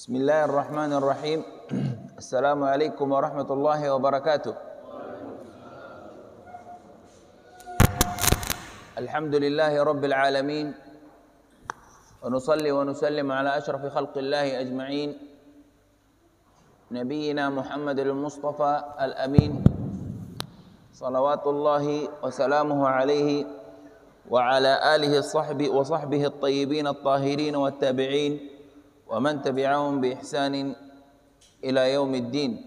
Bismillahirrahmanirrahim. Assalamualaikum warahmatullahi wabarakatuh. Alhamdulillahi rabbil alamin. Wa nusalli wa nusallim ala ashrafi khalqillahi ajma'in. Nabiyyina Muhammadil Mustafa al-Amin. Salawatullahi wa salamuhu alaihi wa ala alihi wa sahbihi at-tayyibin at-tahirin wa at-tabi'in wa man tabi'ahum bi ihsanin ila yaumiddin.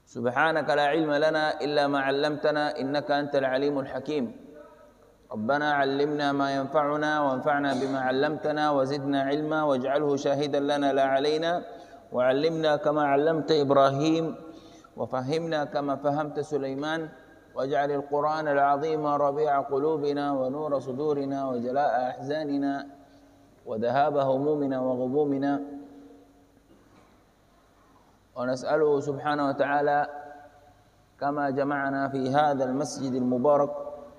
Subhanaka la ilma lana illa ma 'allamtana innaka antal alimul hakim. Rabbana 'allimna ma yanfa'una wanfa'na bima 'allamtana wa zidna 'ilma waj'alhu shahidan lana la 'alaina wa 'allimna kama 'allamta Ibrahim wa fahimna kama fahamta Sulaiman waj'alil Qur'ana al-'azima rabi'a qulubina wa nura sudurina wa jalaa'a ahzanina wa dhahaba humumina wa ghumumina. ونسأله سبحانه وتعالى كما جمعنا في هذا المسجد المبارك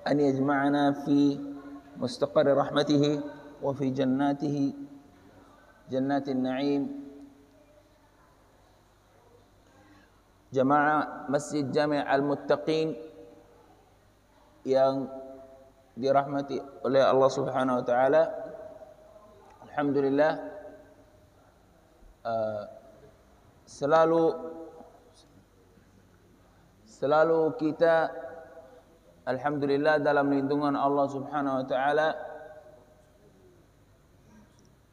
أن يجمعنا في مستقر رحمته وفي جناته جنات النعيم. Jamaah Masjid Jami' Al-Muttaqin yang dirahmati oleh Allah Subhanahu wa taala. Alhamdulillah, selalu kita alhamdulillah dalam lindungan Allah Subhanahu wa taala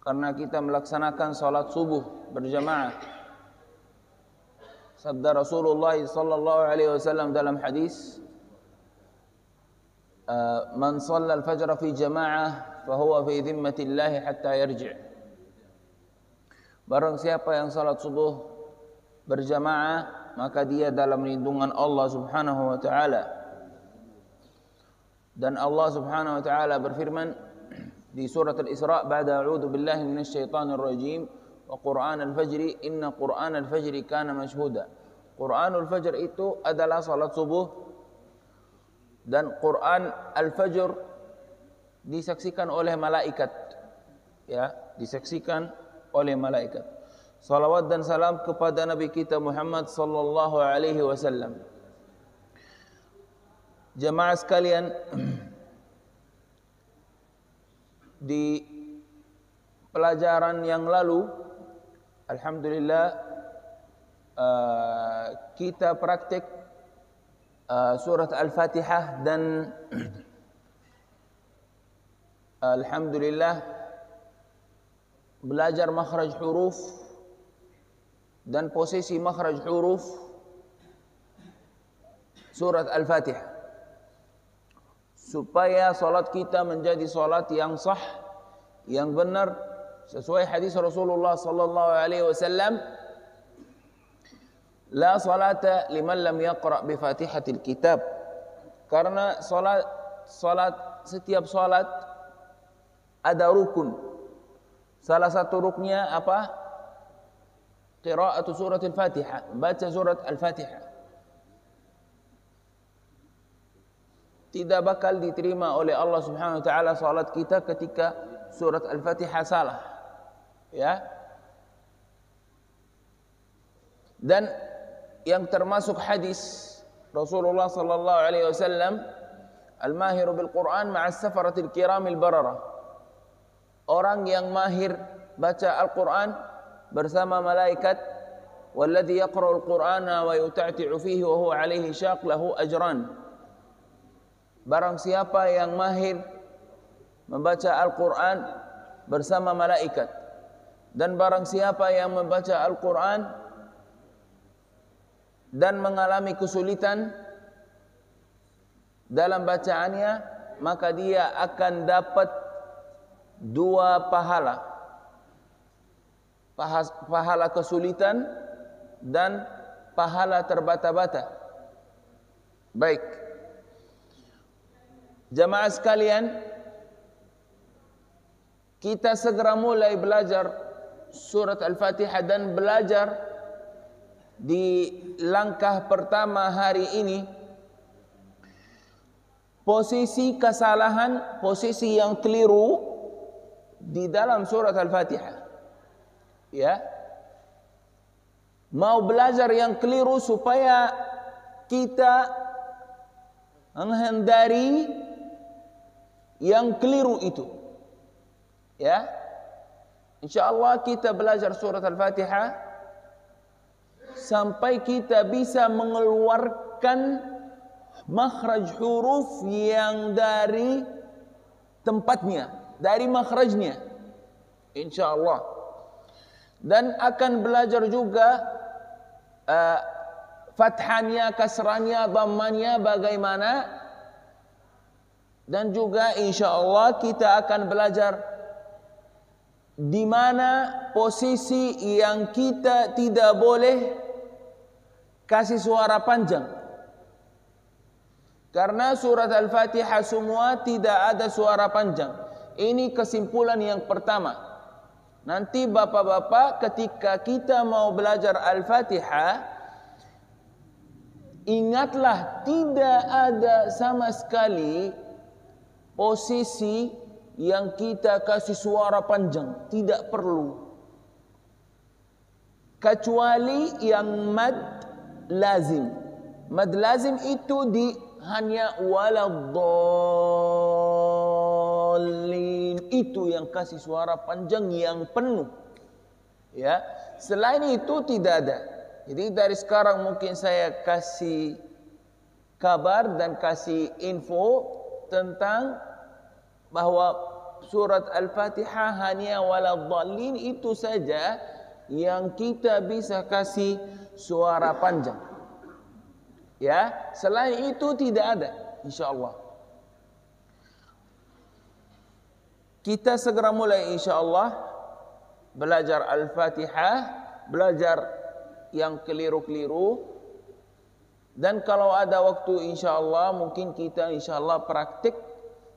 karena kita melaksanakan salat subuh berjamaah. Sabda Rasulullah sallallahu alaihi wasallam dalam hadis, man shalla al-fajr fi jamaah fa huwa fi dhimmatillah hatta yarji'. Barang siapa yang salat subuh berjamaah maka dia dalam lindungan Allah Subhanahu wa taala. Dan Allah Subhanahu wa taala berfirman di surat Al-Isra, ba'da a'udzu billahi minasyaitonir rajim, wa Qur'an al-fajri inna Qur'an al-fajri kana mashhuda. Qur'anul fajr itu adalah salat subuh, dan Qur'an al-fajr disaksikan oleh malaikat, ya, disaksikan oleh malaikat. Salawat dan salam kepada Nabi kita Muhammad sallallahu alaihi wasallam. Jemaah sekalian, di pelajaran yang lalu alhamdulillah kita praktik surat Al-Fatihah, dan alhamdulillah belajar makhraj huruf dan posisi makhraj huruf surat Al-Fatihah, supaya salat kita menjadi salat yang sah, yang benar sesuai hadis Rasulullah sallallahu alaihi wasallam, la salata liman lam yaqra bi Fatihatil Kitab. Karena setiap salat ada rukun. Salah satu rukunnya apa? Qira'atu surat Al-Fatihah, baca surat Al-Fatihah. Tidak bakal diterima oleh Allah Subhanahu wa taala salat kita ketika surat Al-Fatihah salah, ya. Dan yang termasuk hadis Rasulullah sallallahu alaihi wasallam, al-mahiru bil Quran ma'as safaratil kiramil bararah. Orang yang mahir baca Al-Quran bersama malaikat, walladzi yaqra'ul Qur'ana wa yuta'ti'u fihi wa huwa 'alaihi syaq lahu ajran. Barang siapa yang mahir membaca Al-Quran bersama malaikat, dan barang siapa yang membaca Al-Quran dan mengalami kesulitan dalam bacaannya, maka dia akan dapat dua pahala. Pahala kesulitan dan pahala terbata-bata. Baik, jamaah sekalian, kita segera mulai belajar surat Al-Fatihah dan belajar di langkah pertama hari ini posisi kesalahan, posisi yang keliru di dalam surat Al-Fatihah. Ya. Mau belajar yang keliru supaya kita menghindari yang keliru itu. Ya. Insyaallah kita belajar surat Al-Fatihah sampai kita bisa mengeluarkan makhraj huruf yang dari tempatnya, dari makhrajnya. Insyaallah. Dan akan belajar juga fathahnya, kasrahnya, dhammannya bagaimana. Dan juga insyaallah kita akan belajar di mana posisi yang kita tidak boleh kasih suara panjang. Karena surat Al-Fatihah semua tidak ada suara panjang. Ini kesimpulan yang pertama. Nanti bapak-bapak ketika kita mau belajar Al-Fatihah, ingatlah tidak ada sama sekali posisi yang kita kasih suara panjang, tidak perlu. Kecuali yang mad lazim. Mad lazim itu hanya waladdallin, itu yang kasih suara panjang yang penuh. Ya, selain itu tidak ada. Jadi dari sekarang mungkin saya kasih kabar dan kasih info tentang bahwa surat Al-Fatihah hanya waladdallin itu saja yang kita bisa kasih suara panjang. Ya, selain itu tidak ada, insyaallah. Kita segera mulai insyaallah belajar Al-Fatihah, belajar yang keliru-keliru. Dan kalau ada waktu insyaallah mungkin kita insyaallah praktik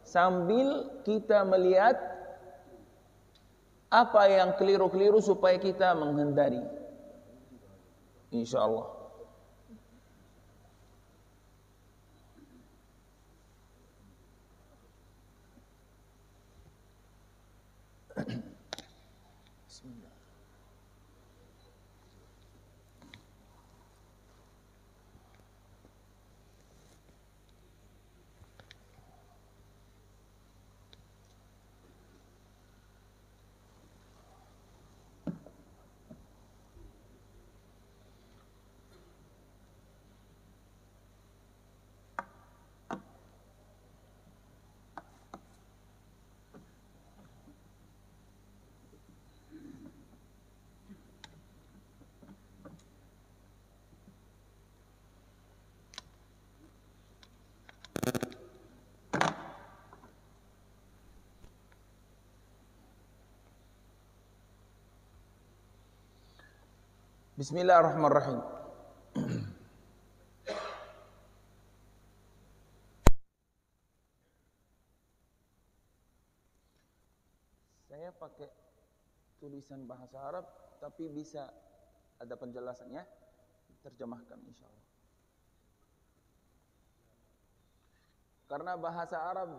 sambil kita melihat apa yang keliru-keliru supaya kita menghindari. Insyaallah. Bismillah. Bismillahirrahmanirrahim. Saya pakai tulisan bahasa Arab tapi bisa ada penjelasannya, terjemahkan insyaallah. Karena bahasa Arab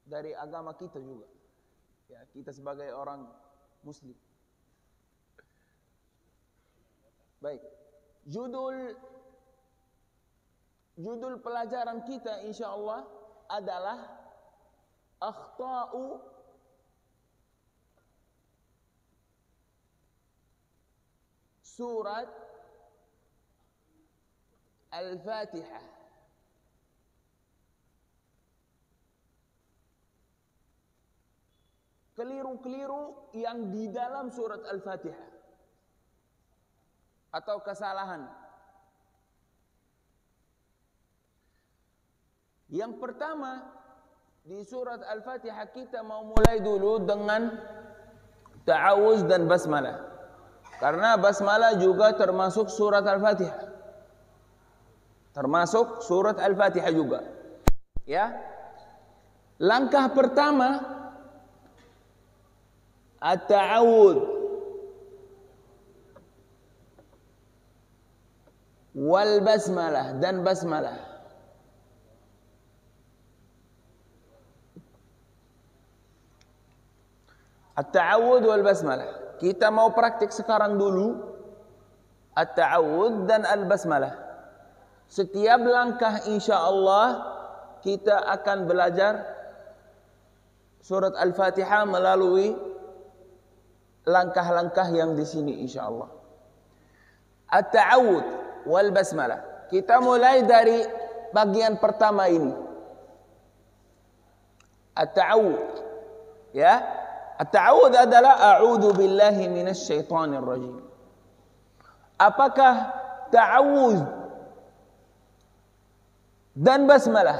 dari agama kita juga. Ya, kita sebagai orang muslim. Baik. Judul pelajaran kita insyaallah adalah akhta'u surat Al-Fatihah. Keliru-keliru yang di dalam surat Al-Fatihah atau kesalahan. Yang pertama di surat Al-Fatihah kita mau mulai dulu dengan ta'awuz dan basmalah. Karena basmalah juga termasuk surat Al-Fatihah. Termasuk surat Al-Fatihah juga. Ya. Langkah pertama at-ta'awuz wal basmalah dan basmalah. At-ta'awud wal basmalah. Kita mau praktik sekarang dulu at-ta'awudz dan al-basmalah. Setiap langkah insyaallah kita akan belajar surat Al-Fatihah melalui langkah-langkah yang di sini insyaallah. At-ta'awudz wal basmalah. Kita mulai dari bagian pertama ini. At-ta'awudz. Ya. At-ta'awudz adalah a'udzu billahi minasy syaithanir rajim. Apakah ta'awudz dan basmalah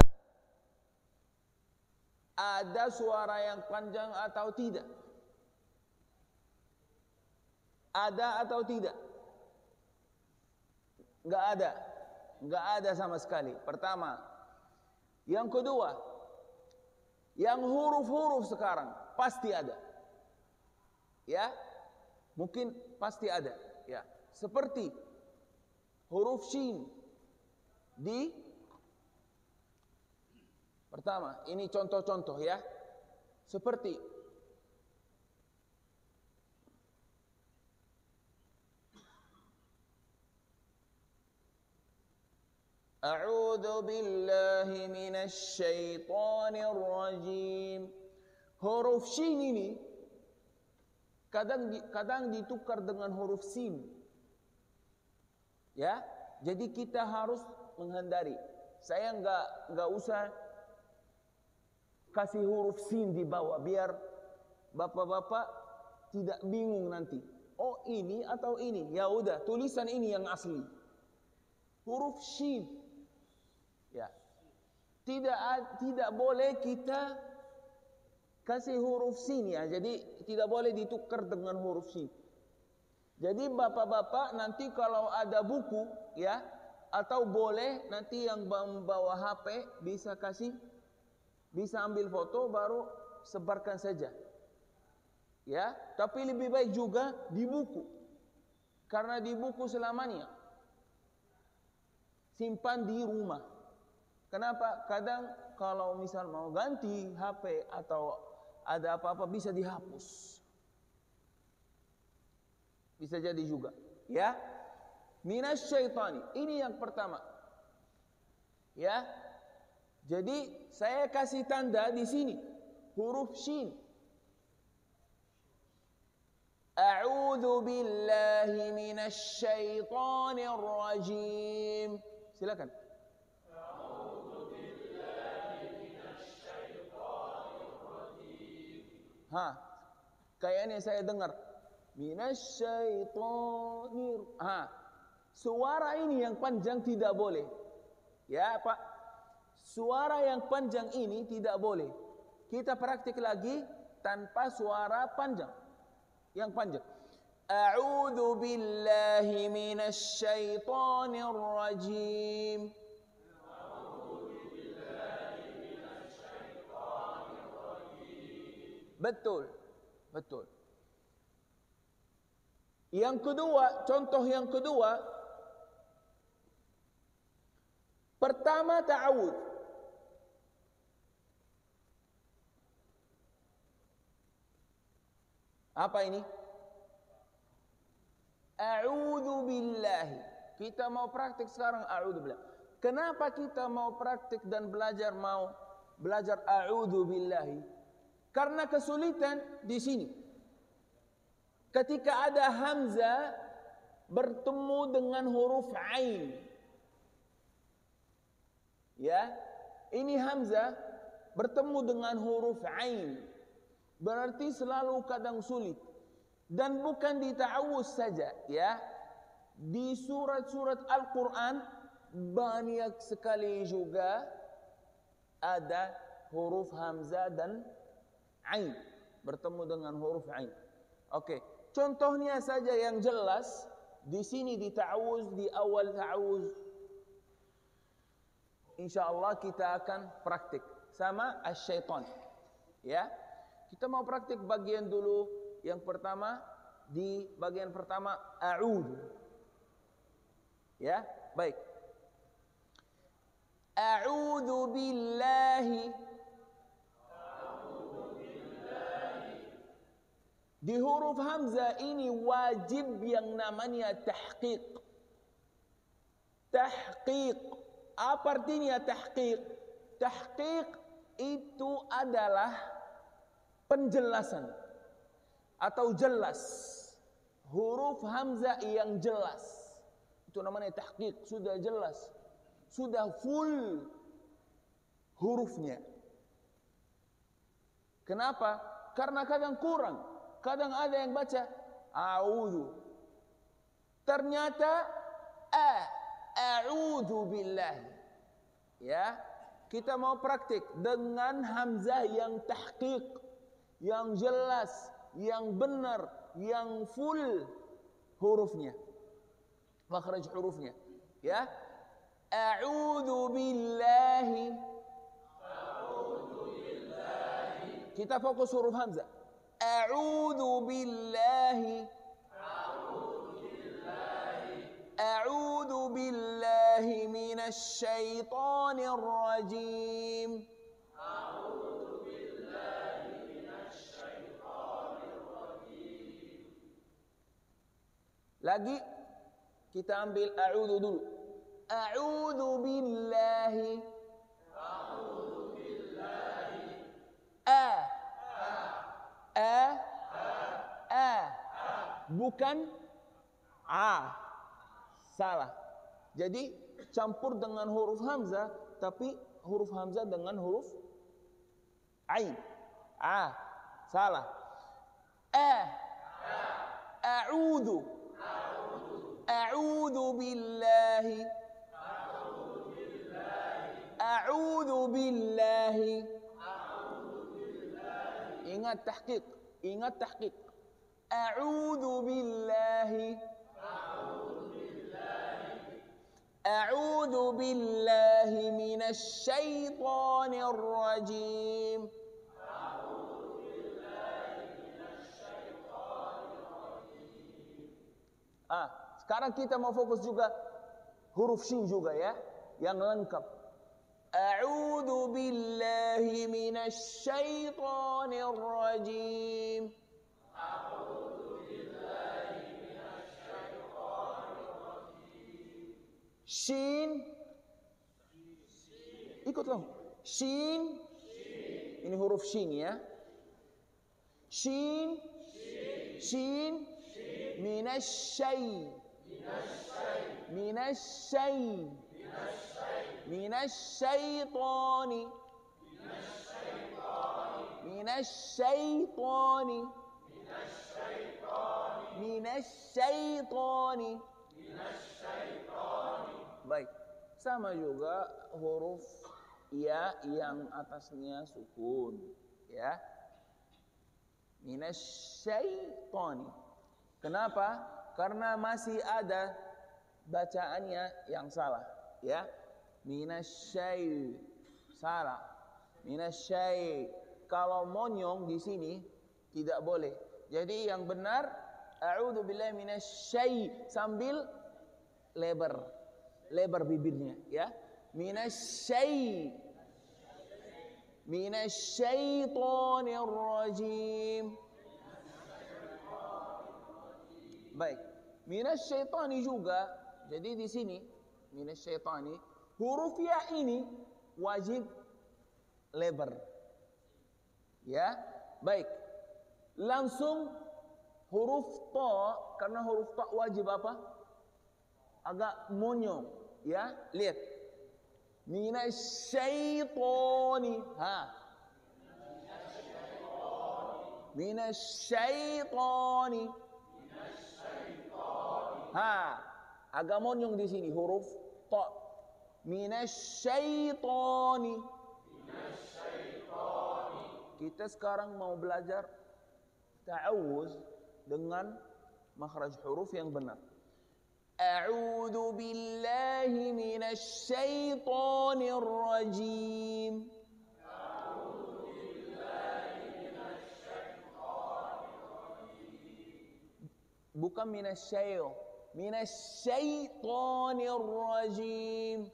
ada suara yang panjang atau tidak? Ada atau tidak? Enggak ada sama sekali. Pertama. Yang kedua, yang huruf-huruf sekarang pasti ada. Ya, mungkin pasti ada. Ya, seperti huruf shin di pertama. Ini contoh-contoh ya. Seperti A'udzu billahi minasy syaithanir rajim. Huruf shin ini kadang ditukar dengan huruf sin. Ya, jadi kita harus menghindari. Saya enggak usah kasih huruf sin di bawah biar bapak-bapak tidak bingung nanti. Oh, ini atau ini? Ya udah, tulisan ini yang asli. Huruf shin. Ya. Tidak boleh kita kasih huruf sin ya. Jadi tidak boleh ditukar dengan huruf sin. Jadi bapak-bapak nanti kalau ada buku ya, atau boleh nanti yang membawa HP bisa ambil foto baru sebarkan saja. Ya, tapi lebih baik juga di buku. Karena di buku selamanya. Simpan di rumah. Kenapa? Kadang kalau misal mau ganti HP atau ada apa-apa bisa dihapus. Bisa jadi juga, ya. Minasy syaitani. Ini yang pertama. Ya. Jadi saya kasih tanda di sini huruf shin. A'udzu billahi minasy syaithanir rajim. Silakan. A'udzu billahi minasy syaithanir rajim. Kayaknya saya dengar minasy syaithanir. Suara ini yang panjang tidak boleh. Ya, Pak. Suara yang panjang ini tidak boleh. Kita praktik lagi tanpa suara panjang. Yang panjang. A'udzu billahi minasy syaithanir rajim. A'udzu billahi minasy syaithanir rajim. Betul. Yang kedua, contoh yang kedua. Pertama ta'awudz. Apa ini? A'udzu billahi. Kita mau praktik sekarang a'udzu billahi. Kenapa kita mau praktik dan mau belajar a'udzu billahi? Karena kesulitan di sini. Ketika ada hamzah bertemu dengan huruf ain. Ya, ini hamzah bertemu dengan huruf ain. Berarti selalu kadang sulit. Dan bukan di ta'awudz saja, ya. Di surat-surat Al-Quran banyak sekali juga ada huruf hamzah dan ain bertemu dengan huruf ain. Oke, contohnya saja yang jelas di sini di ta'awudz, di awal ta'awudz. Insyaallah kita akan praktik sama asy-syaitan. Ya. Kita mau praktik bagian dulu yang pertama, di bagian pertama a'udzu. Ya, baik. A'udzu billahi Di huruf hamzah ini wajib yang namanya tahqiq. Tahqiq. Apa artinya tahqiq? Tahqiq itu adalah penjelasan atau jelas. Huruf hamzah yang jelas. Itu namanya tahqiq, sudah jelas. Sudah full hurufnya. Kenapa? Karena kadang kurang. Kadang ada yang baca a'udhu. Ternyata a'udhu billahi. Ya, kita mau praktik dengan hamzah yang tahqiq, yang jelas, yang benar, yang full hurufnya, makhraj hurufnya. Ya, a'udhu billahi. Kita fokus huruf hamzah. A'udhu billahi. A'udhu billahi minasy syaithanir rajim. Lagi kita ambil a'udhu dulu. A'udhu billahi. Bukan salah. Jadi campur dengan huruf hamzah, tapi huruf hamzah dengan huruf ain. Salah. A'udhu. A'udhu billahi. A'udhu billahi. Ingat tahqiq, ingat tahqiq. A'udhu billahi. A'udhu billahi minasy syaithanir rajim. Sekarang kita mau fokus juga huruf shin juga ya, yang lengkap. A'udhu billahi minasy syaithanir rajim. Shin, ikutlah. Shin, ini huruf shin ya. Shin, shin, minasy syaitani. Baik, sama juga huruf ya yang atasnya sukun ya. Minasyaitani. Kenapa? Karena masih ada bacaannya yang salah ya. Minasyai salah. Minasyai. Kalau monyong di sini tidak boleh. Jadi yang benar a'udzu billahi minasyai sambil lebar bibirnya ya. Minasyaitonir rajim. Baik. Minasyaitani juga. Jadi di sini minasyaitani huruf ya ini wajib lebar. Ya. Baik. Langsung huruf ta, karena huruf ta wajib apa? Agak monyong, ya. Lihat. Minasyaitani. Minasyaitani. Agak monyong di sini huruf ta. Minasyaitani. Kita sekarang mau belajar ta'awuz dengan makhraj huruf yang benar. A'udzu billahi minasy syaithanir rajim. A'udzu billahi minasy syaithanir rajim. Bukan minasy syaithanir rajim.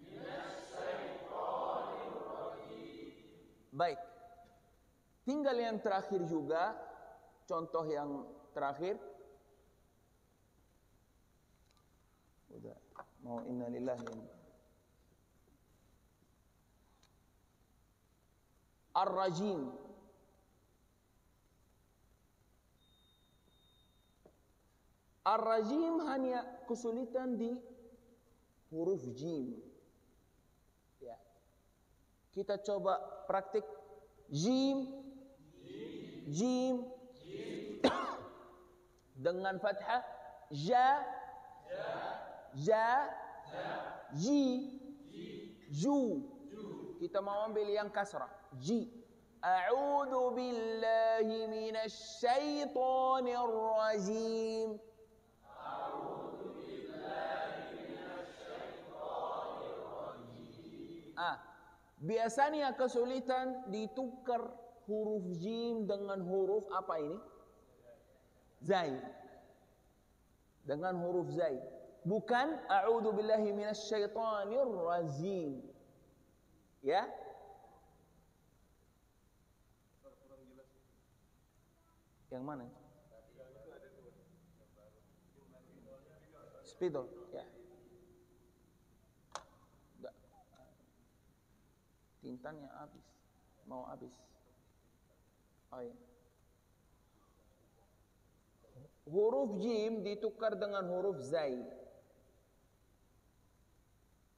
Minasy syaithanir rajim. Baik. Tinggal yang terakhir juga. contoh yang terakhir. Udah mau innalillahi ar-rajim. Ar-rajim hanya kesulitan di huruf jim. Ya. Kita coba praktik jim, jim, dengan fathah, ja, ji, ju. Kita mau ambil yang kasrah, ji. A'udzu billahi minasy syaithanir rajim. Biasanya kesulitan ditukar huruf jim dengan huruf apa ini? Zai. Dengan huruf zai. Bukan a'udzu billahi minasy syaithanir rajim. Ya? Yang mana? Spidol, ya. Enggak. Tintanya habis. Mau habis. Oh iya. Huruf jim ditukar dengan huruf zai.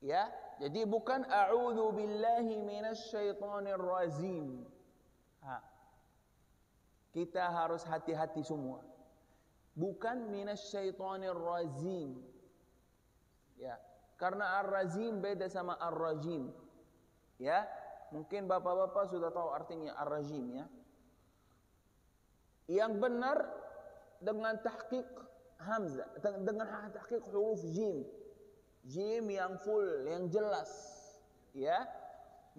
Ya, jadi bukan a'udzu billahi minasy syaithanir rajim. Kita harus hati-hati semua. Bukan minasy syaithanir rajim. Ya, karena ar-rajim beda sama ar-rajim. Ya, mungkin bapak-bapak sudah tahu artinya ar-rajim ya. Yang benar dengan tahqiq hamzah, dengan tahqiq huruf jim. Jim yang full, yang jelas. Ya.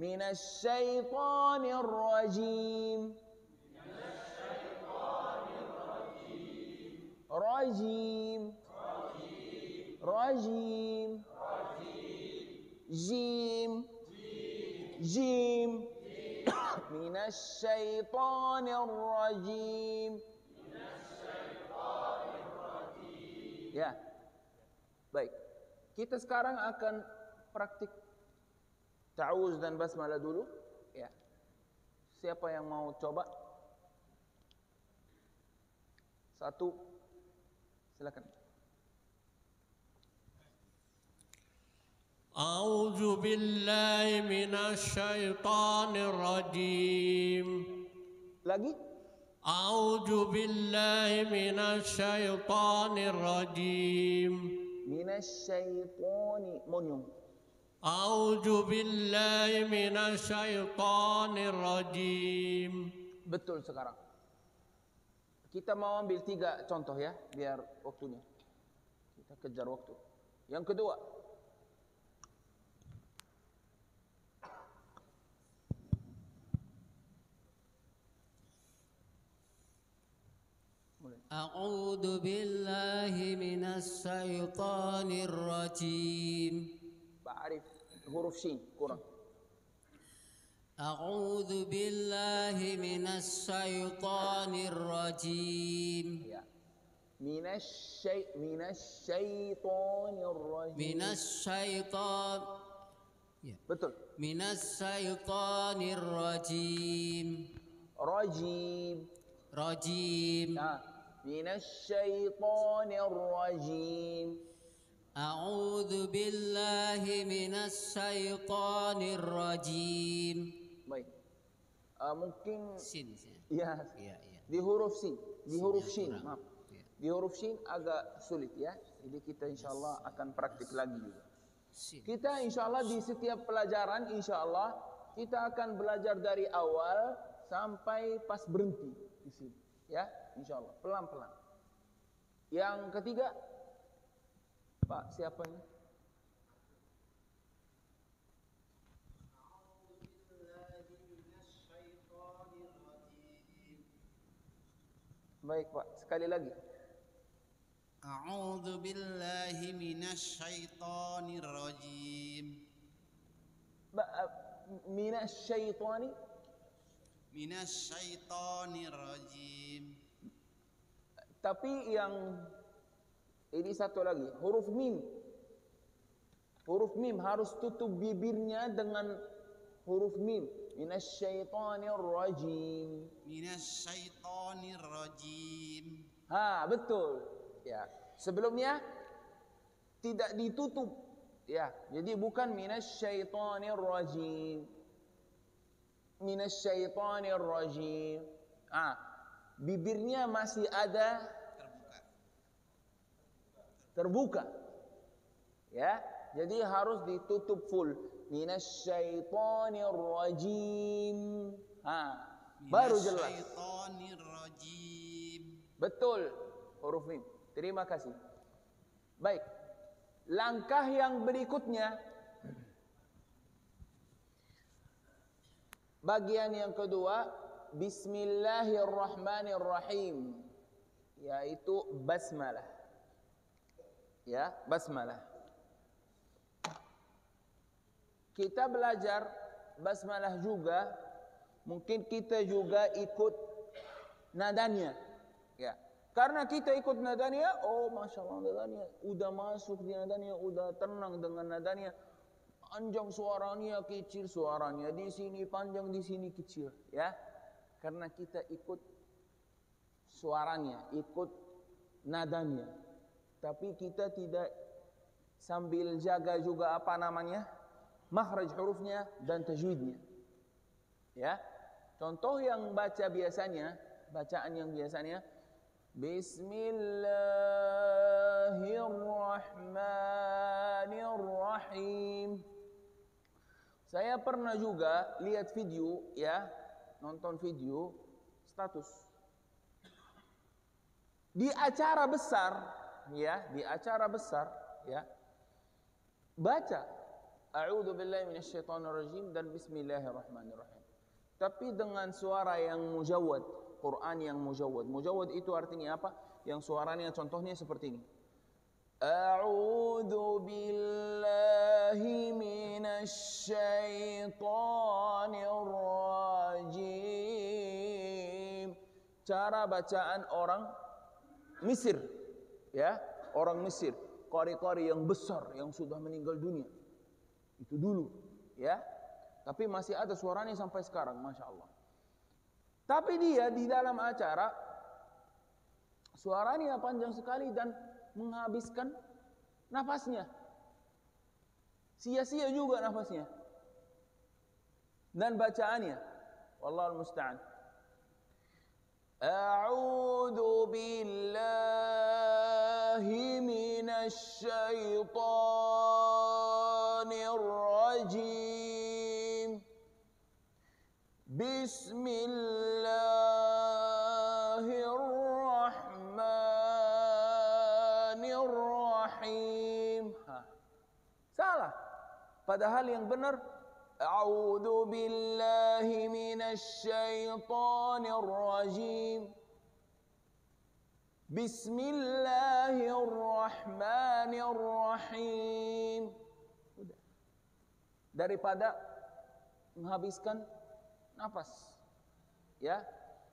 Minasy syaithanir rajim. Rajim. Rajim. Jim. Jim. Minasy syaithanir rajim. Ya. Baik. Kita sekarang akan praktik ta'awuz dan basmalah dulu. Ya. Siapa yang mau coba? Satu. Silakan. A'udzu billahi minasy syaithanir rajim. Lagi? A'udzu billahi minasy syaithanir rajim. Minasy syaitani monyong. A'udzu billahi minasy syaithanir rajim. Betul sekarang. Kita mau ambil 3 contoh ya, biar waktunya. Kita kejar waktu. Yang kedua. A'udzu billahi minasy syaithanir rajim. Ba'arif huruf shin kurang. A'udzu billahi minasy syaithanir rajim. Ya. Minasy syaitonir rajim. Minasy syaitan. Ya. Betul. Minasy syaitanir rajim. Rajim. Rajim. Nah, minasy syaitonir rajim. A'udzu billahi minasy syaitanir rajim. Baik. Mungkin Sin. ya. Iya. Di huruf sin, di huruf shin, kurang. maaf. Ya. Di huruf shin agak sulit ya. Jadi kita insyaallah akan praktik lagi juga. Sin. Kita insyaallah di setiap pelajaran insyaallah kita akan belajar dari awal sampai pas berhenti di sini. Ya, insyaallah pelan-pelan. Yang ketiga, Pak, siapa ini? Baik, Pak. Sekali lagi. A'udzu billahi minasy syaithanir rajim. Minasy syaitani. Minasy syaithanir rajim. Tapi yang ini satu lagi, huruf mim. Huruf mim harus tutup bibirnya dengan huruf mim. Minasyaitonir rajim. Minasyaitonir rajim. Betul. Ya. Sebelumnya tidak ditutup. Ya, jadi bukan minasyaitonir rajim. Minasyaitonir rajim. Bibirnya masih ada terbuka. Ya, jadi harus ditutup full. Minasyaitonir rajim. Baru jelas. Minasyaitonir rajim. Betul huruf mim. Terima kasih. Baik. Langkah yang berikutnya, bagian yang kedua, Bismillahirrahmanirrahim, yaitu basmalah. Ya, basmalah. Kita belajar basmalah juga, mungkin kita juga ikut nadanya. Ya. Karena kita ikut nadanya, Masya Allah nadanya, udah masuk di nadanya, udah tenang dengan nadanya. Panjang suaranya, kecil suaranya, di sini panjang, di sini kecil. Ya. Karena kita ikut suaranya, ikut nadanya. Tapi kita tidak sambil jaga juga makhraj hurufnya dan tajwidnya. Ya. Contoh yang bacaan yang biasanya Bismillahirrahmanirrahim. Saya pernah juga lihat video, ya, nonton video status di acara besar, ya, baca a'udzubillahi minasyaitonirrajim dan bismillahirrahmanirrahim, tapi dengan suara yang mujawwad, Quran yang mujawwad. Mujawwad itu artinya apa? Yang suaranya contohnya seperti ini. A'udzu billahi minasyaitonir rajim. Cara bacaan orang Mesir, ya, orang Mesir, qari-qari yang besar yang sudah meninggal dunia. Itu dulu, ya. Tapi masih ada suaranya sampai sekarang, Masya Allah. Tapi dia di dalam acara suaranya panjang sekali dan menghabiskan nafasnya. Sia-sia juga nafasnya. Dan bacaannya, wallahul musta'an. A'udzu billahi minasy syaithanir rajim. Bismillahirrahmanirrahim. Salah. Padahal yang benar, a'udzu billahi minasy syaithanir rajim. Bismillahirrahmanirrahim. Udah. Daripada menghabiskan nafas, ya,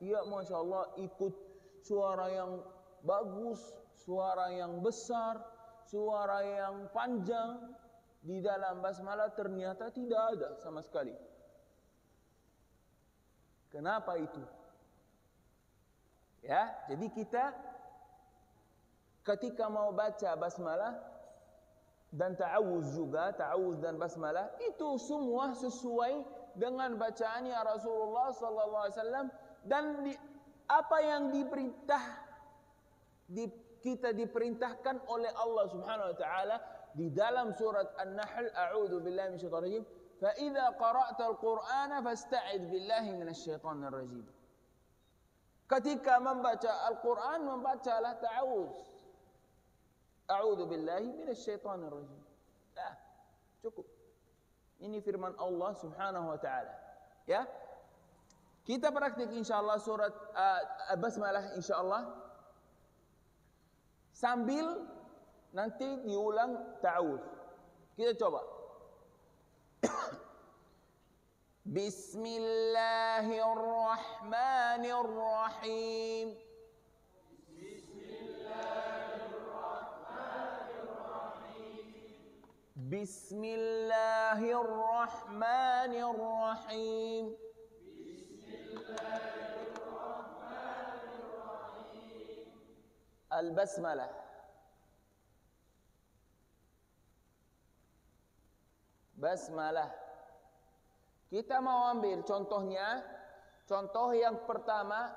Masya Allah, ikut suara yang bagus, suara yang besar, suara yang panjang. Di dalam basmalah ternyata tidak ada sama sekali. Kenapa itu? Ya, jadi kita ketika mau baca basmalah dan ta'awuz juga, ta'awuz dan basmalah, itu semua sesuai dengan bacaannya Rasulullah sallallahu alaihi wasallam dan apa yang kita diperintahkan oleh Allah Subhanahu wa taala di dalam surat An-Nahl, a'udzu billahi minasyaitonir rajim, fa idza qara'tal Qur'ana fasta'id billahi minasyaitonir rajim. Ketika membaca Al-Qur'an, membacalah ta'awuz. A'udzu billahi minasyaitonir rajim. Cukup. Ini firman Allah Subhanahu wa taala. Ya. Kita praktik insyaallah surat basmalah insyaallah. Sambil nanti diulang ta'awuz. Kita coba. Bismillahirrahmanirrahim. Bismillahirrahmanirrahim. Bismillahirrahmanirrahim. Al-basmalah. Basmalah. Kita mau ambil contohnya. Contoh yang pertama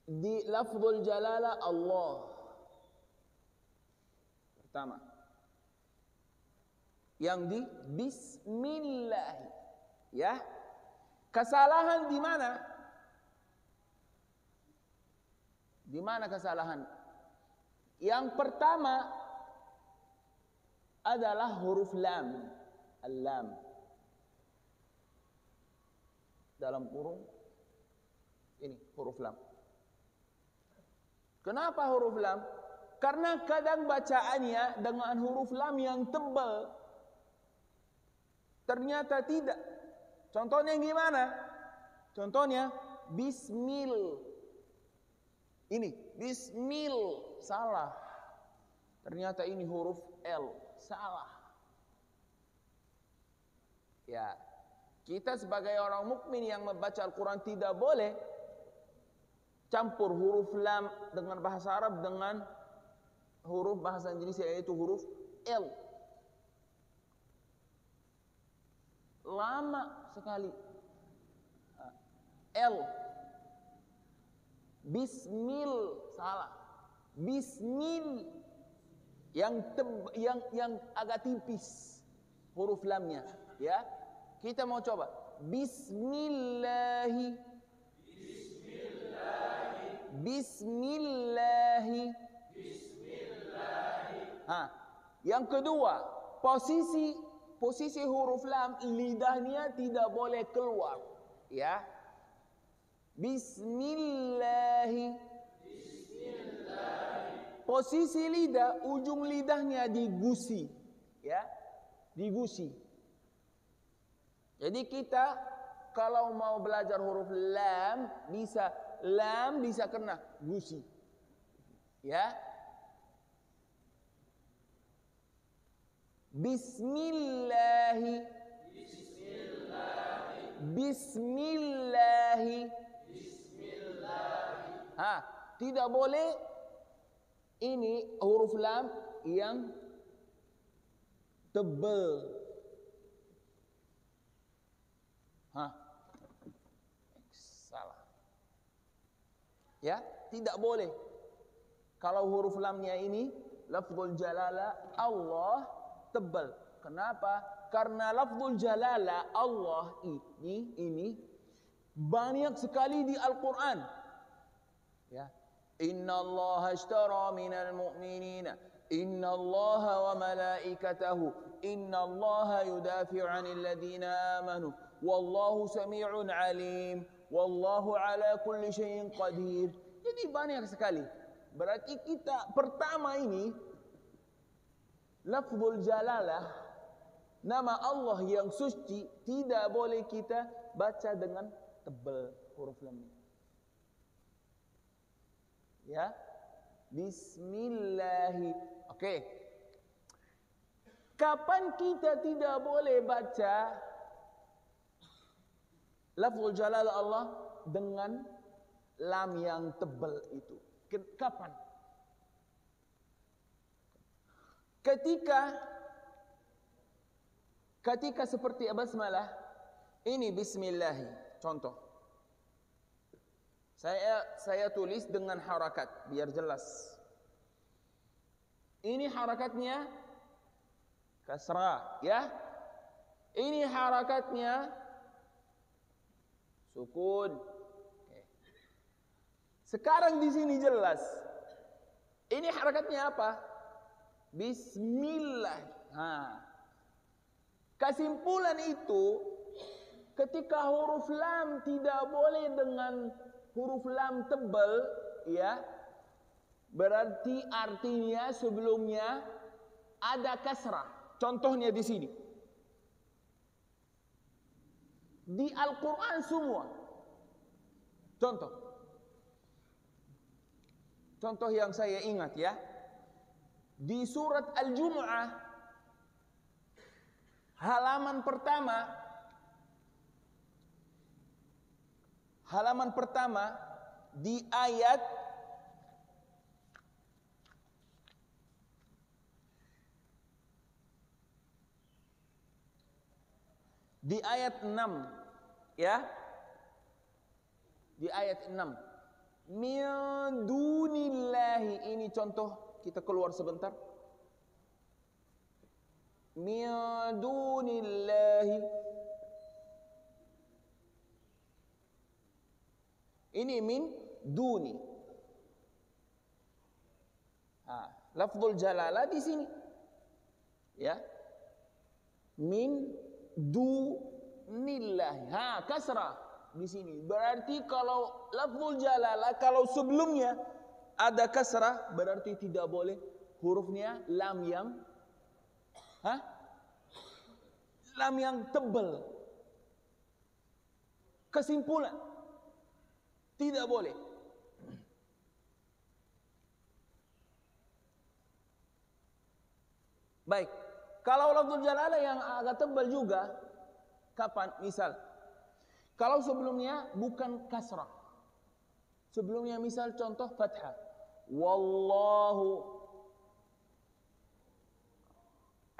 di lafzul jalalah Allah. Pertama. Yang di bismillah. Ya. Kesalahan di mana? Di mana kesalahan? Yang pertama adalah huruf lam. Al-lam. Dalam kurung ini huruf lam. Kenapa huruf lam? Karena kadang bacaannya dengan huruf lam yang tebal. Ternyata tidak. Contohnya gimana? Contohnya bismil. Ini bismil, salah. Ternyata ini huruf L, salah. Ya, kita sebagai orang mukmin yang membaca Al-Quran tidak boleh campur huruf lam dengan bahasa Arab dengan huruf bahasa Indonesia, yaitu huruf L. Lama sekali. L. Bismil, salah. Bismil yang agak tipis huruf lamnya, ya. Kita mau coba. Bismillahi. Bismillahi. Yang kedua, posisi huruf lam, lidahnya tidak boleh keluar, ya. Bismillahi. Posisi lidah, ujung lidahnya digusi, ya, digusi. Jadi kita kalau mau belajar huruf lam bisa kena gusi, ya. Bismillahi. Bismillahi. Tidak boleh ini huruf lam yang tebal. Salah. Ya, tidak boleh. Kalau huruf lamnya ini lafzul jalalah Allah tebal. Kenapa? Karena lafzul jalalah Allah ini banyak sekali di Al-Quran. Ya. Inna Allah ashtara minal mu'minina inna Allah wa malaikatahu inna Allah yudafi'u 'anil ladhina amanu wallahu sami'un 'alim wallahu ala kulli syai'in qadir. Jadi banyak sekali. Berarti kita pertama ini lafzul jalalah, nama Allah yang suci, tidak boleh kita baca dengan tebal huruf lamnya. Ya, bismillahi. Oke. Kapan kita tidak boleh baca lafzul jalalah Allah dengan lam yang tebal itu? Kapan? Ketika seperti basmalah, ini bismillahi, contoh. Saya tulis dengan harakat biar jelas. Ini harakatnya kasrah, ya. Ini harakatnya sukun. Oke. Sekarang di sini jelas. Ini harakatnya apa? Bismillah. Kesimpulan itu, ketika huruf lam tidak boleh dengan huruf lam tebal, ya, berarti artinya sebelumnya ada kasrah. Contohnya di sini. Di Al-Quran semua. Contoh yang saya ingat, ya. di surat Al-Jumu'ah halaman pertama di ayat di ayat 6, ya. Di ayat 6. Min dunillahi, ini contoh, kita keluar sebentar. Min dunillahi. Ini min duni. Lafzul jalalah di sini. Ya. Min dunillahi. Kasrah di sini. Berarti kalau lafzul jalalah, kalau sebelumnya ada kasrah, berarti tidak boleh hurufnya lam yang lam yang tebal. Kesimpulan, tidak boleh. Baik, kalau lafzul jalalah yang agak tebal juga, kapan? Misal, kalau sebelumnya bukan kasrah, sebelumnya misal contoh fathah, wallahu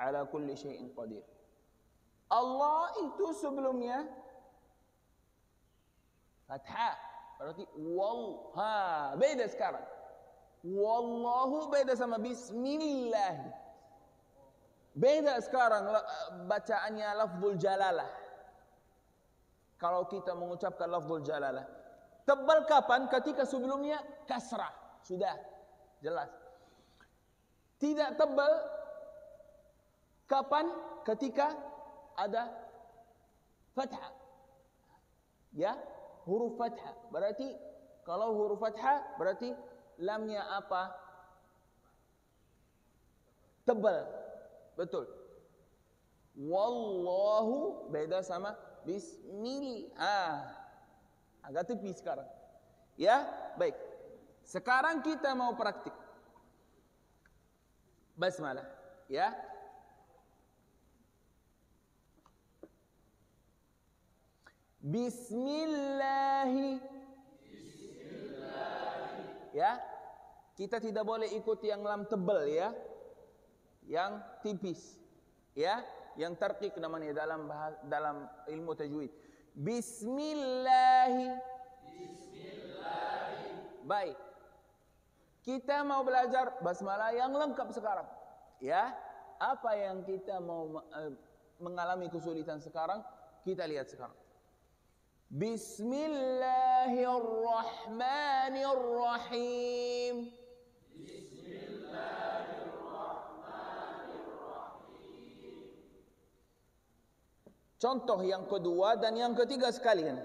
ala kulli syai'in qadir. Allah itu sebelumnya fathah, berarti beda sekarang. Wallahu beda sama bismillah. Beda sekarang bacaannya lafzul jalalah. Kalau kita mengucapkan lafzul jalalah, tebal kapan? Ketika sebelumnya kasrah, sudah jelas. Tidak tebal kapan? Ketika ada fathah. Ya, huruf fathah. Berarti kalau huruf fathah berarti lamnya apa? Tebal. Betul. Wallahu beda sama bismillah. Agak tepi sekarang. Ya, baik. Sekarang kita mau praktik basmalah, ya. Bismillahi. Ya. Kita tidak boleh ikut yang lam tebal, ya. Yang tipis, ya, yang tarqiq namanya dalam ilmu tajwid. Bismillahi. Baik. Kita mau belajar basmalah yang lengkap sekarang, ya. Apa yang kita mau mengalami kesulitan sekarang, kita lihat sekarang. Bismillahirrahmanirrahim. Contoh yang kedua dan yang ketiga sekalian.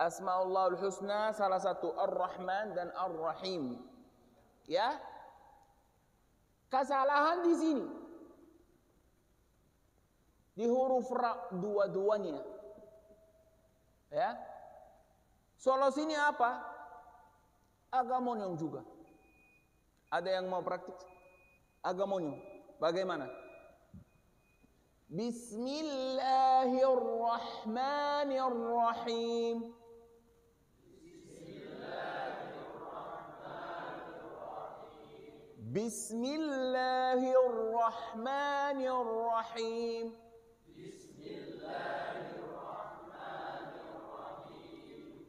Asmaullahul husna salah satu Ar-Rahman dan Ar-Rahim. Ya. Kesalahan di sini. Di huruf ra dua-duanya. Ya. Solusinya apa? Agak monyong juga. Ada yang mau praktik? Agak monyong. Bagaimana? Bismillahirrahmanirrahim. Bismillahirrahmanirrahim.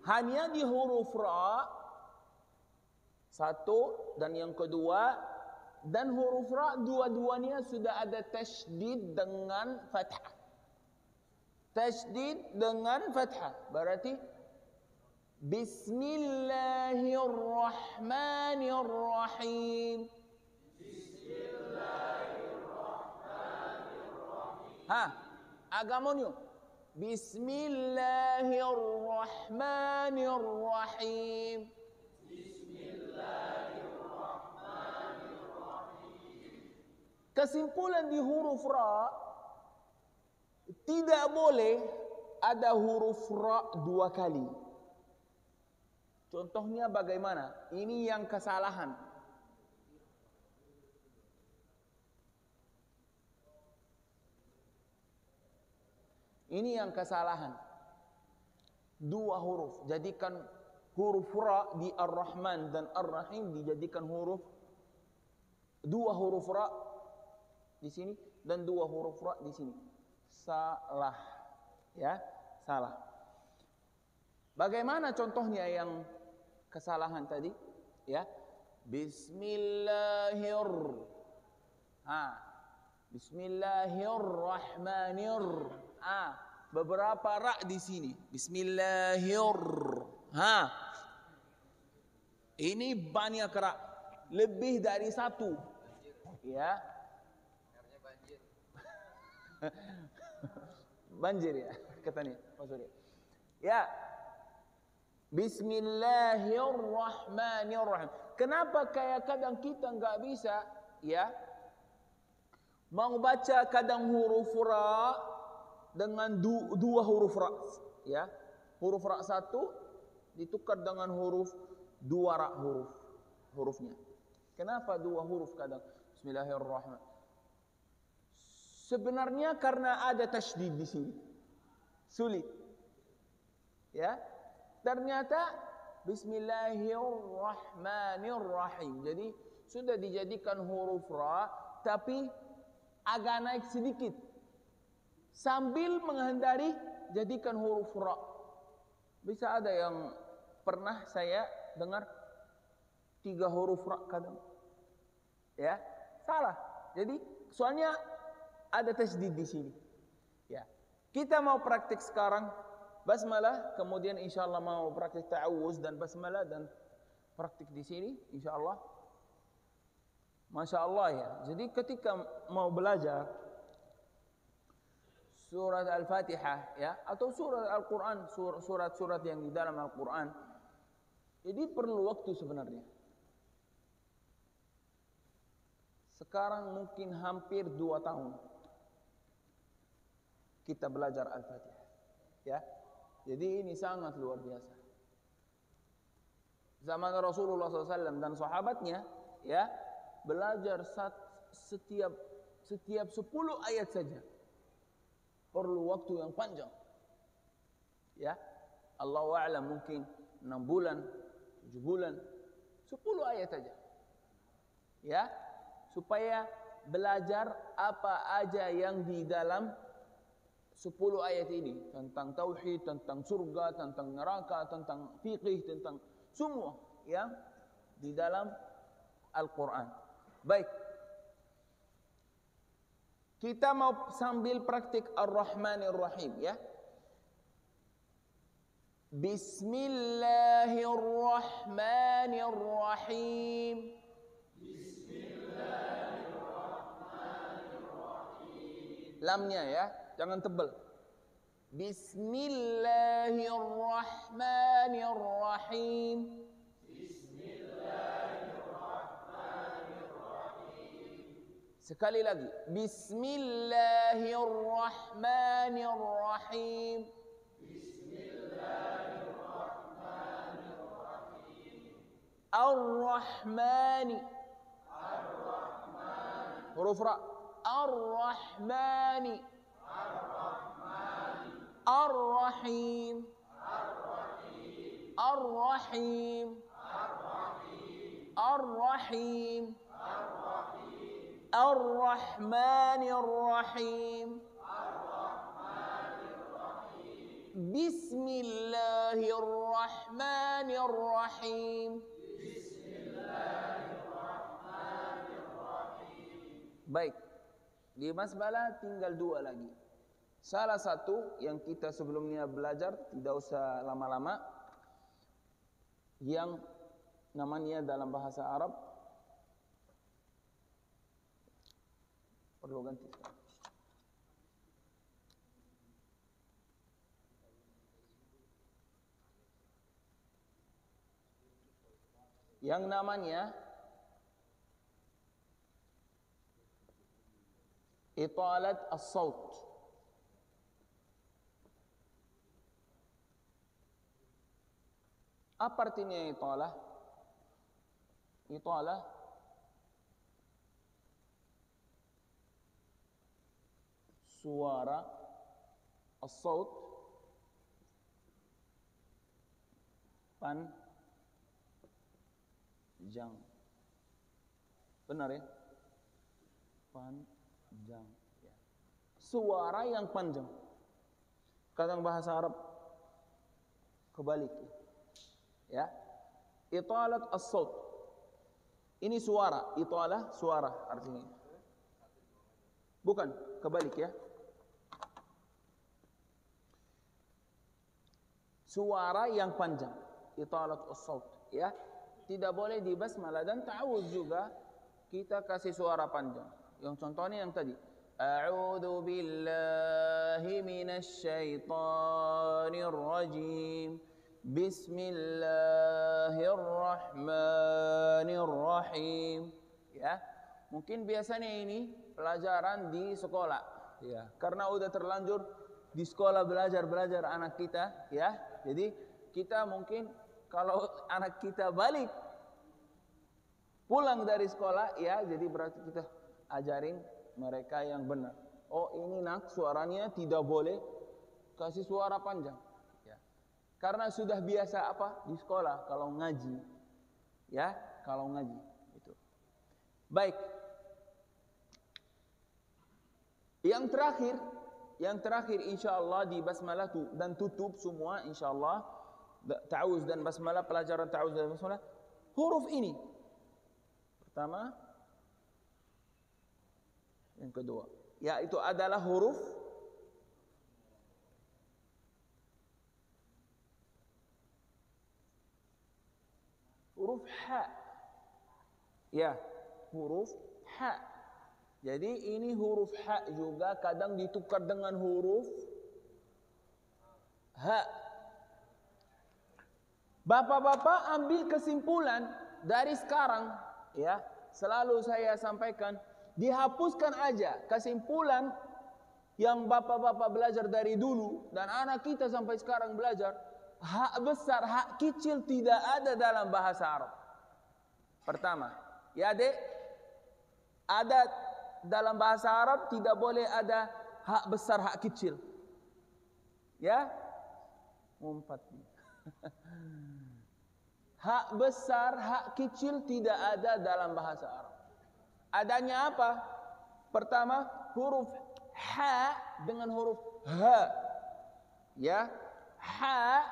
Hanya di huruf ra satu dan yang kedua. Dan huruf ra dua-duanya sudah ada tasydid dengan fathah. Tasydid dengan fathah. Berarti Bismillahirrahmanirrahim. Agak monyong. Bismillahirrahmanirrahim. Kesimpulan di huruf ra, tidak boleh ada huruf ra dua kali. Contohnya bagaimana? Ini yang kesalahan. Ini yang kesalahan. Dua huruf. Jadikan huruf ra di Ar-Rahman dan Ar-Rahim dijadikan dua huruf ra di sini dan dua huruf ra di sini. Salah. Ya, salah. Bagaimana contohnya yang kesalahan tadi? Ya. Bismillahirrahmanirrahim. Beberapa ra di sini. Ini banyak ra, lebih dari satu. Ya. Banjir ya katanya maksudnya. Ya. Bismillahirrahmanirrahim. Kenapa kayak kadang kita nggak bisa ya mau baca kadang huruf ra dengan dua huruf ra ya, huruf ra satu ditukar dengan huruf dua ra hurufnya. Kenapa dua huruf kadang? Bismillahirrahmanirrahim. Sebenarnya karena ada tasydid di sini. Sulit. Ya. Ternyata Bismillahirrahmanirrahim. Jadi sudah dijadikan huruf ra tapi agak naik sedikit. Sambil menghindari jadikan huruf ra. Bisa ada yang pernah saya dengar 3 huruf ra kadang. Ya, salah. Jadi soalnya ada tasydid di sini. Ya. Kita mau praktik sekarang basmalah, kemudian insyaallah mau praktik ta'awuz dan basmalah dan praktik di sini insyaallah. Masya Allah ya. Jadi ketika mau belajar surat Al-Fatihah ya atau surat Al-Quran, surat-surat yang di dalam Al-Quran, jadi perlu waktu sebenarnya. Sekarang mungkin hampir 2 tahun kita belajar Al-Fatihah ya. Jadi ini sangat luar biasa. Zaman Rasulullah SAW dan sahabatnya ya belajar setiap 10 ayat saja perlu waktu yang panjang. Ya. Allahu a'lam mungkin 6 bulan, 7 bulan, 10 ayat saja. Ya. Supaya belajar apa aja yang di dalam 10 ayat ini, tentang tauhid, tentang surga, tentang neraka, tentang fiqih, tentang semua yang di dalam Al-Quran. Baik. Kita mau sambil praktik Ar-Rahmanir-Rahim ya. Bismillahirrahmanirrahim. Bismillahirrahmanirrahim. Lamnya ya, jangan tebal. Bismillahirrahmanirrahim. Sekali lagi. Bismillahirrahmanirrahim. Bismillahirrahmanirrahim. Ar-Rahmani. Ar-Rahmani. Huruf ra. Ar-Rahmani. Ar-Rahmani. Ar-Rahim. Ar-Rahim. Ar-Rahim. Ar-Rahim. Ar-Rahim. Ar-Rahmanir-Rahim. Ar-Rahmanir-Rahim. Bismillahirrahmanirrahim. Bismillahirrahmanirrahim. Baik. Di basmalah tinggal 2 lagi. Salah satu yang kita sebelumnya belajar, tidak usah lama-lama, yang namanya dalam bahasa Arab perlu ganti sekarang. Yang namanya italat as-saut. Apa artinya italah? Italah suara as-saut panjang. Benar ya? Panjang. Ya. Suara yang panjang. Kadang bahasa Arab kebalik. Ya. Italat as-saut. Ini suara, italah suara artinya. Bukan, kebalik ya. Suara yang panjang. Italat as-saut, ya. Tidak boleh di basmalah dan ta'awudz juga kita kasih suara panjang. Yang contohnya yang tadi. A'udzu billahi minasy syaithanir rajim. Bismillahirrahmanirrahim. Ya. Mungkin biasanya ini pelajaran di sekolah, ya. Karena udah terlanjur di sekolah belajar anak kita, ya. Jadi kita mungkin kalau anak kita balik pulang dari sekolah, ya, jadi berarti kita ajarin mereka yang benar. Oh, ini nak suaranya tidak boleh kasih suara panjang. Karena sudah biasa apa di sekolah kalau ngaji, ya, kalau ngaji itu. Baik. Yang terakhir insyaallah di basmalah dan tutup semua insyaallah ta'awuz dan basmalah, pelajaran ta'awuz dan basmalah, huruf ini. Pertama, yang kedua, yaitu adalah huruf ha. Ya, huruf ha. Jadi ini huruf ha juga kadang ditukar dengan huruf ha. Bapak-bapak ambil kesimpulan dari sekarang, ya. Selalu saya sampaikan, dihapuskan aja kesimpulan yang bapak-bapak belajar dari dulu dan anak kita sampai sekarang belajar. Hak besar, hak kecil tidak ada dalam bahasa Arab. Pertama, ya dek, ada dalam bahasa Arab tidak boleh ada hak besar, hak kecil. Ya, umpat. Hak besar, hak kecil tidak ada dalam bahasa Arab. Adanya apa? Pertama, huruf ha dengan huruf ha. Ya, ha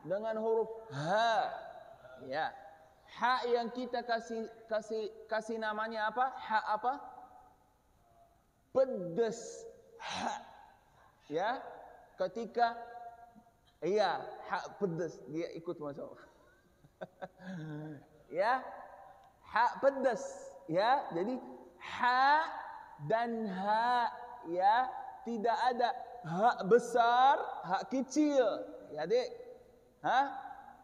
dengan huruf ha. Ya. Ha yang kita kasih namanya apa? Ha apa? Pedas. Ha. Ya. Ketika iya, ha pedas, dia ikut masuk. Ya. Ha pedas, ya. Jadi ha dan ha, ya, tidak ada hak besar, hak kecil. Ya, Dek. Hah?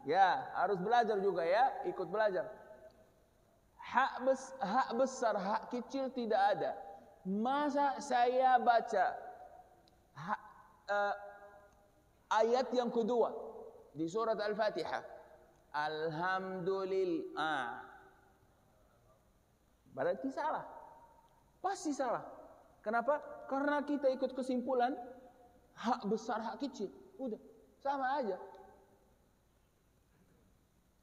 Ya, harus belajar juga ya, ikut belajar. Hak besar, hak kecil tidak ada. Masa saya baca ayat yang kedua di surat Al-Fatihah, Alhamdulillah, berarti salah. Pasti salah. Kenapa? Karena kita ikut kesimpulan hak besar, hak kecil. Udah, sama aja.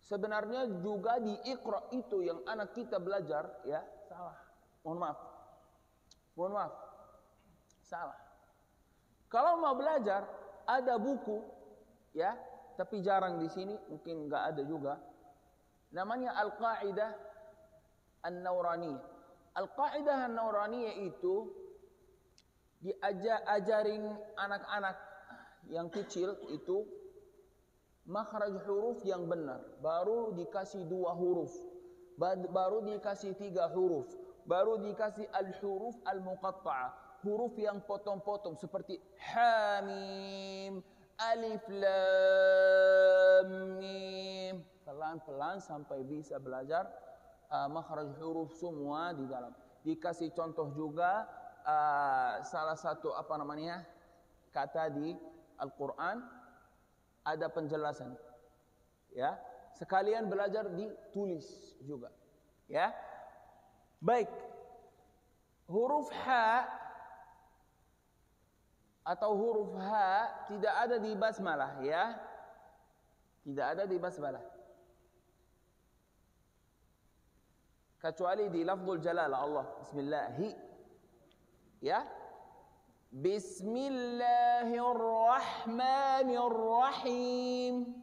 Sebenarnya juga di Iqra itu yang anak kita belajar, ya, salah. Mohon maaf. Salah. Kalau mau belajar, ada buku, ya, tapi jarang di sini, mungkin nggak ada juga. Namanya Al-Qa'idah An-Nawraniyah. Al-Qa'idah An-Nawraniyah itu diajarin anak-anak yang kecil itu makhraj huruf yang benar, baru dikasih 2 huruf, baru dikasih 3 huruf, baru dikasih al-huruf al-muqatta'ah, huruf yang potong-potong seperti hamim, alif lam mim. Pelan-pelan sampai bisa belajar makhraj huruf semua di dalam. Dikasih contoh juga salah satu kata di Al-Quran, ada penjelasan, ya. Sekalian belajar ditulis juga, ya. Baik, huruf ha atau huruf ha tidak ada di basmalah ya. Tidak ada di basmalah. Kecuali di lafzul jalalah Allah. Bismillahi. Ya. Bismillahirrahmanirrahim.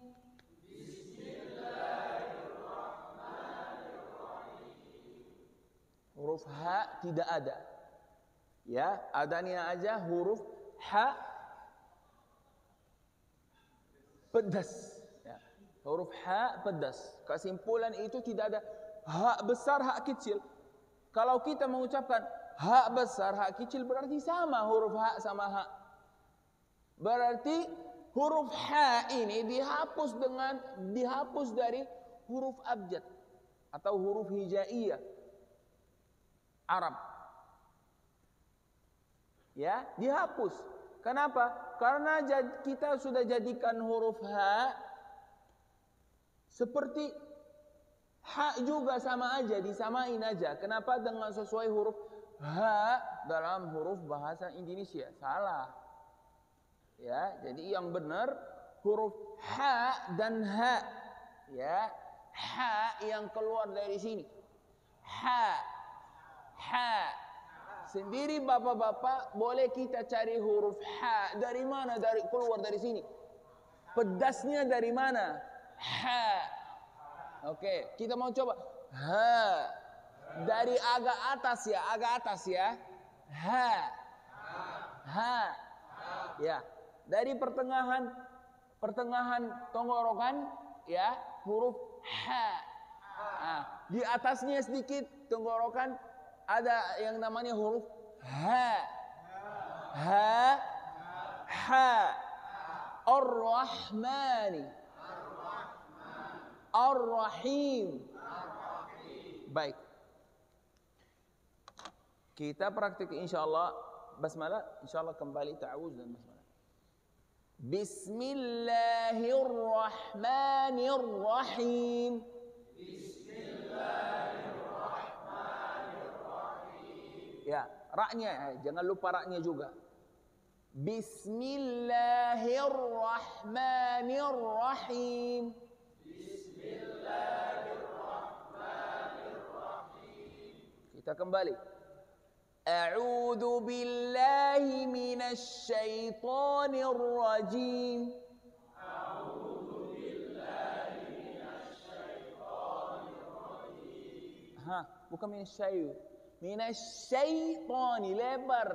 Huruf ha tidak ada. Ya, adanya aja huruf ha pedas. Ya. Huruf ha pedas. Kesimpulan itu tidak ada ha besar, ha kecil. Kalau kita mengucapkan ha besar, ha kecil berarti sama huruf ha sama ha. Berarti huruf ha ini dihapus dari huruf abjad atau huruf hijaiyah Arab. Ya, dihapus. Kenapa? Karena kita sudah jadikan huruf ha seperti ha juga sama aja, disamain aja. Kenapa? Dengan sesuai huruf ha dalam huruf bahasa Indonesia. Salah. Ya, jadi yang benar huruf ha dan ha. Ya, ha yang keluar dari sini. Ha. Sendiri bapak-bapak boleh kita cari huruf ha dari mana, keluar dari sini. Pedasnya dari mana? Ha. Oke, kita mau coba. Ha. Dari agak atas ya. Ha. Ha. Ya. Dari pertengahan tenggorokan ya, huruf ha. Nah, di atasnya sedikit tenggorokan ada yang namanya huruf ha. Ha. Ha. Ar-Rahmani. Ar-Rahim. Baik. Kita praktik insyaallah basmalah, insyaallah kembali ta'awuz dan basmalah. Bismillahirrahmanirrahim. Ya, ra-nya jangan lupa ra-nya juga. Bismillahirrahmanirrahim. Kita kembali. A'udzu billahi minasy syaithanir rajim. A'udzu billahi minasy syaithanir rajim. Bukan minasy minasyaitan, lebar.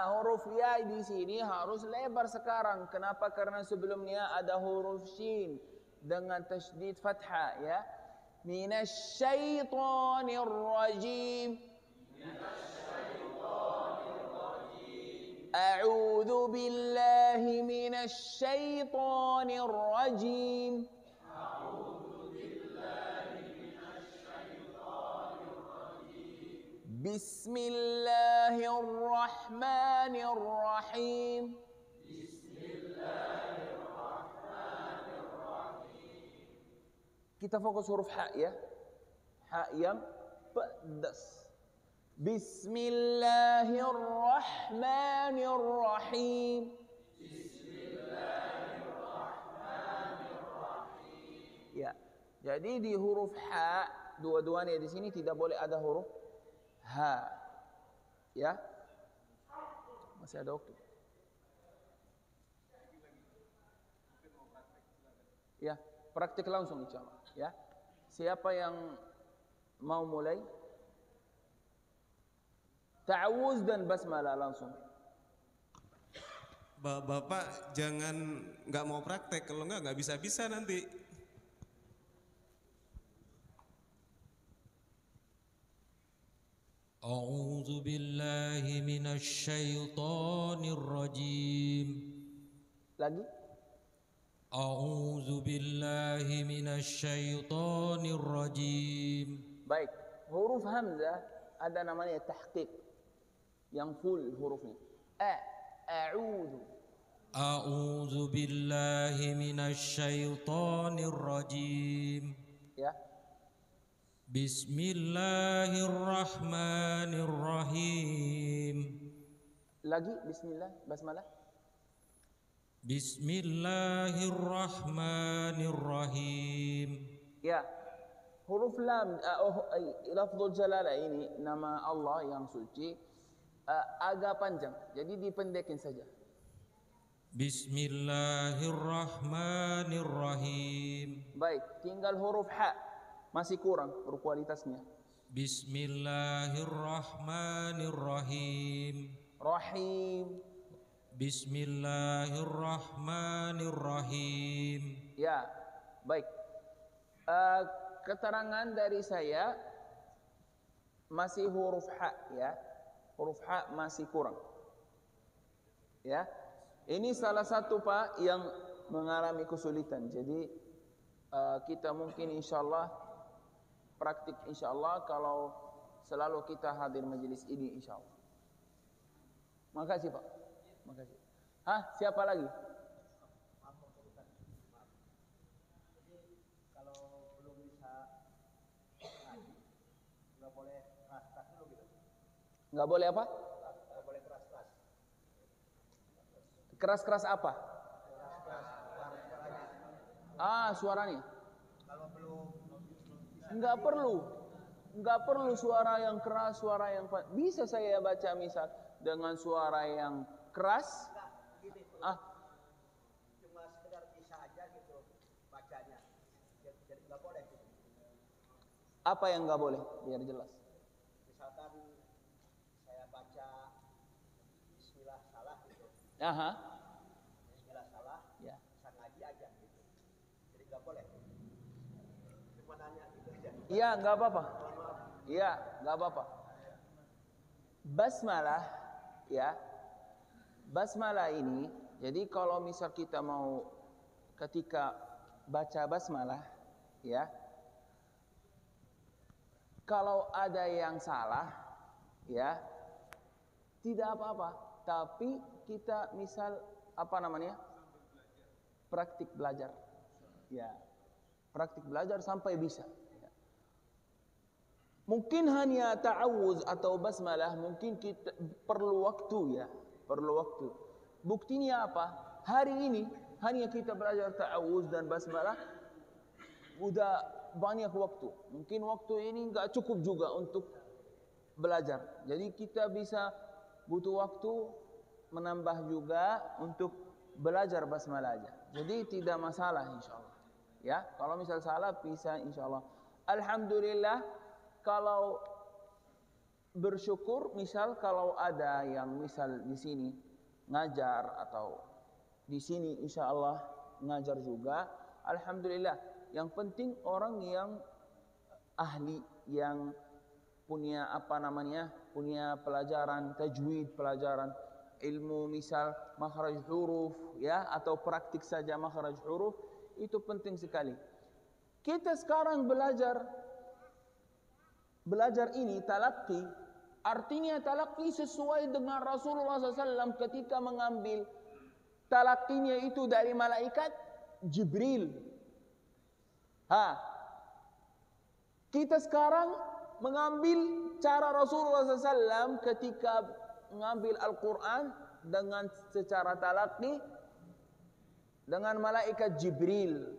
Huruf ya di sini harus lebar sekarang. Kenapa? Karena sebelumnya ada huruf shin dengan tasydid fathah ya. Minasyaitanir rajim. A'udzu billahi minasyaitanir rajim. Bismillahirrahmanirrahim. Kita fokus huruf ha ya. Ha yang pedas. Bismillahirrahmanirrahim. Ya. Jadi di huruf ha dua-duanya di sini tidak boleh ada huruf ha. Ya. Masih ada waktu. Ya, praktik langsung insyaallah, ya. Siapa yang mau mulai? Ta'awuz dan basmalah langsung. Bapak jangan nggak mau praktek, kalau nggak bisa nanti. A'udzu billahi minasy syaithanir rajim. Lagi? A'udzu billahi minasy syaithanir rajim. Baik, huruf hamzah ada namanya tahqiq yang full hurufnya. A'udzu. A'udzu billahi minasy syaithanir rajim. Ya. Bismillahirrahmanirrahim. Lagi bismillah, basmalah. Bismillahirrahmanirrahim. Ya. Huruf lam lafzul jalalah ini nama Allah yang suci agak panjang. Jadi dipendekin saja. Bismillahirrahmanirrahim. Baik, tinggal huruf ha. Masih kurang berkualitasnya. Bismillahirrahmanirrahim. Rahim. Bismillahirrahmanirrahim. Ya, baik. Keterangan dari saya masih huruf ha ya. Huruf ha masih kurang. Ya. Ini salah satu Pak yang mengalami kesulitan. Jadi kita mungkin insyaallah praktik insyaallah kalau selalu kita hadir majelis ini insyaallah. Makasih Pak. Makasih. Siapa lagi? Nggak boleh apa? Nggak boleh keras-keras. Keras-keras apa? Suaranya. Kalau belum. Nggak perlu suara yang keras, suara yang bisa saya baca misal dengan suara yang keras. Cuma sekedar bisa aja gitu bacanya. Jadi nggak boleh. Apa yang nggak boleh? Biar jelas. Misalkan saya baca Bismillah salah gitu. Bismillah salah. Ya. Bisa ngaji aja gitu. Jadi nggak boleh. Cuma nanya gitu aja. Iya, nggak apa-apa. Iya, nggak apa-apa. Basmalah, ya. Basmalah ini, jadi kalau misal kita mau ketika baca basmalah, ya. Kalau ada yang salah, ya, tidak apa-apa. Tapi kita misal praktik belajar, ya, praktik belajar sampai bisa. Ya. Mungkin hanya ta'awuz atau basmalah, mungkin kita perlu waktu, ya, perlu waktu. Buktinya apa? Hari ini hanya kita belajar ta'awuz dan basmalah, udah banyak waktu. Mungkin waktu ini nggak cukup juga untuk belajar. Jadi kita bisa butuh waktu menambah juga untuk belajar basmalah aja. Jadi tidak masalah insyaallah. Ya, kalau misal salah bisa insyaallah. Alhamdulillah kalau bersyukur misal kalau ada yang misal di sini ngajar atau di sini insyaallah ngajar juga. Alhamdulillah. Yang penting orang yang ahli, yang punya punya pelajaran tajwid, pelajaran ilmu misal makhraj huruf, ya, atau praktik saja makhraj huruf, itu penting sekali. Kita sekarang belajar ini talaqi, artinya talaqi sesuai dengan Rasulullah SAW ketika mengambil talaqinya itu dari malaikat Jibril. Kita sekarang mengambil cara Rasulullah SAW ketika mengambil Al-Quran dengan secara talaqi dengan malaikat Jibril.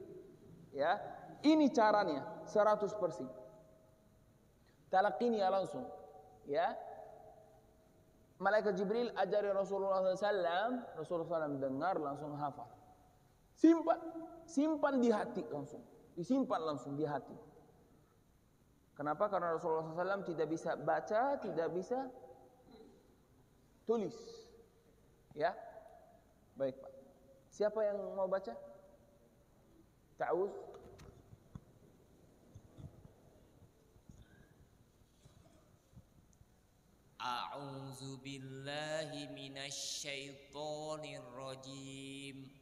Ya, ini caranya 100%. Talaqinya langsung. Ya, malaikat Jibril ajari Rasulullah SAW, Rasulullah SAW dengar langsung hafal. Simpan di hati langsung. Disimpan langsung di hati. Kenapa? Karena Rasulullah SAW tidak bisa baca, tidak bisa tulis. Ya, baik Pak. Siapa yang mau baca? Ta'awuz. A'udzu billahi minasy syaithanir rajim.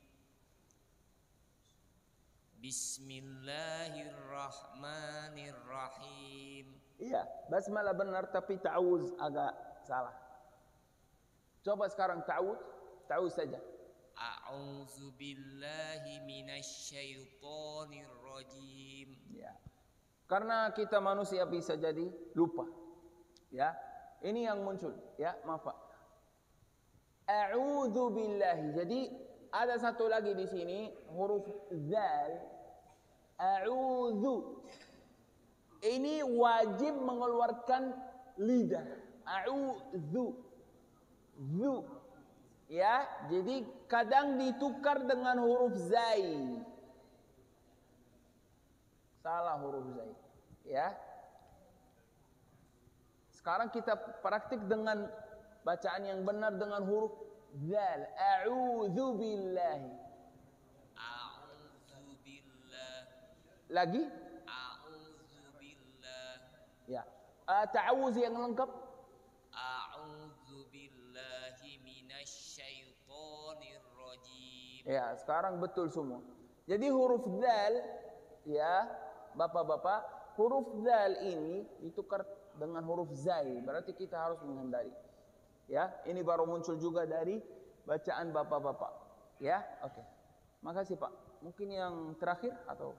Bismillahirrahmanirrahim. Iya, basmalah benar tapi ta'awuz agak salah. Coba sekarang ta'awuz saja. A'udzu billahi minasy syaithanir rajim. Ya. Karena kita manusia bisa jadi lupa. Ya. Ini yang muncul, ya, maaf Pak. A'udzu billahi. Jadi ada satu lagi di sini huruf zal. A'udzu. Ini wajib mengeluarkan lidah. A'udzu. Zu. Ya, jadi kadang ditukar dengan huruf zai. Salah huruf zai. Ya. Sekarang kita praktik dengan bacaan yang benar dengan huruf zal. A'udzu billahi. A'udzu billah. Lagi? A'udzu billah. Ya. Ta'awuz yang lengkap. A'udzu billahi minasyaitonir rajim. Ya, sekarang betul semua. Jadi huruf zal, ya, Bapak-bapak, huruf zal ini ditukar dengan huruf zai. Berarti kita harus menghindari. Ya, ini baru muncul juga dari bacaan Bapak-bapak. Ya, oke. Makasih Pak. Mungkin yang terakhir atau